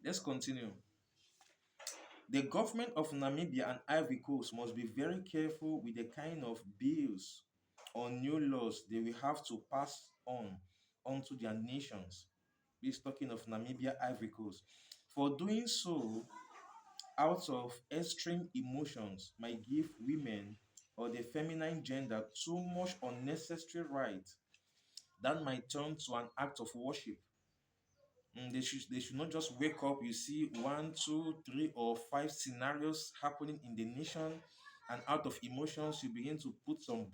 Let's continue. The government of Namibia and Ivory Coast must be very careful with the kind of bills or new laws they will have to pass on onto their nations. He's talking of Namibia, Ivory Coast. For doing so, out of extreme emotions, might give women or the feminine gender too much unnecessary right that might turn to an act of worship. They should not just wake up. You see one, two, three, or five scenarios happening in the nation, and out of emotions, you begin to put some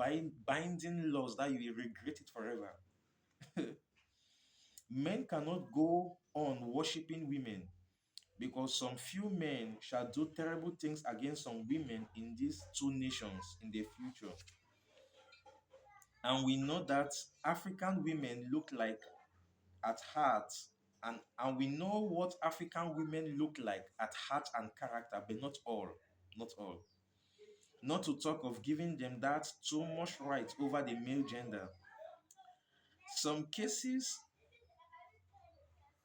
binding laws that you will regret it forever. Men cannot go on worshiping women because some few men shall do terrible things against some women in these two nations in the future. And we know that African women look like at heart, and we know what African women look like at heart and character, but not all. Not all. Not to talk of giving them that too much right over the male gender. Some cases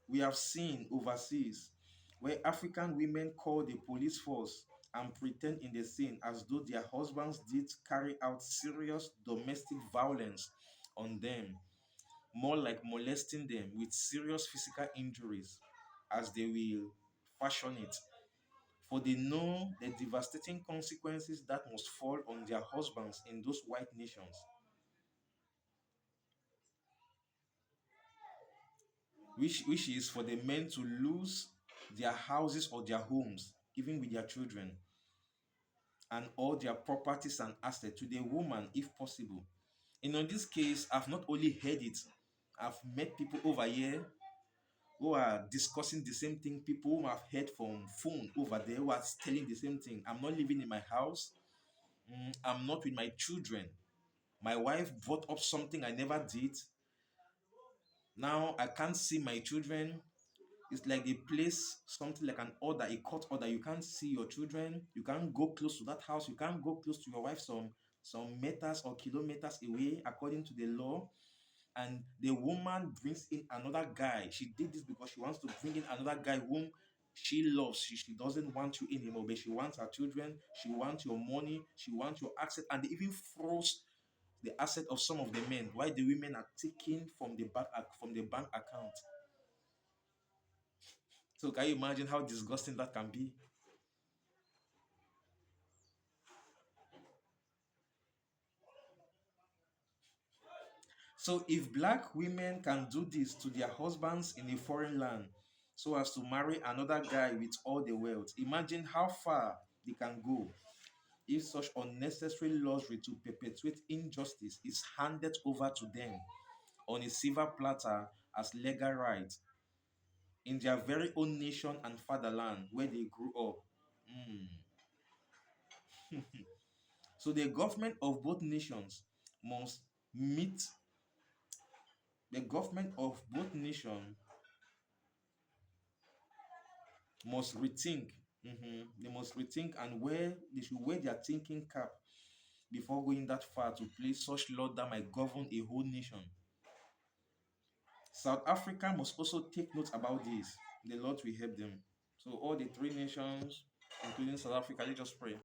we have seen overseas where African women call the police force and pretend in the scene as though their husbands did carry out serious domestic violence on them, more like molesting them with serious physical injuries, as they will fashion it. For they know the devastating consequences that must fall on their husbands in those white nations, which is for the men to lose their houses or their homes, even with their children, and all their properties and assets to the woman if possible. In this case, I've not only heard it, I've met people over here who are discussing the same thing, people who have heard from phone over there who are telling the same thing. I'm not living in my house. I'm not with my children. My wife brought up something I never did. Now I can't see my children. It's like they place something like an order, a court order. You can't see your children. You can't go close to that house. You can't go close to your wife some meters or kilometers away according to the law. And the woman brings in another guy. She did this because she wants to bring in another guy whom she loves. She doesn't want you anymore, but she wants her children. She wants your money. She wants your asset. And they even froze the asset of some of the men, while the women are taking from the bank account. So can you imagine how disgusting that can be? So if black women can do this to their husbands in a foreign land so as to marry another guy with all the wealth, imagine how far they can go if such unnecessary luxury to perpetuate injustice is handed over to them on a silver platter as legal right in their very own nation and fatherland where they grew up. Mm. So the government of both nations must meet the government of both nations must rethink. They must rethink and where they should wear their thinking cap before going that far to place such law that might govern a whole nation. South Africa must also take note about this. The Lord will help them. So all the three nations, including South Africa, they just pray.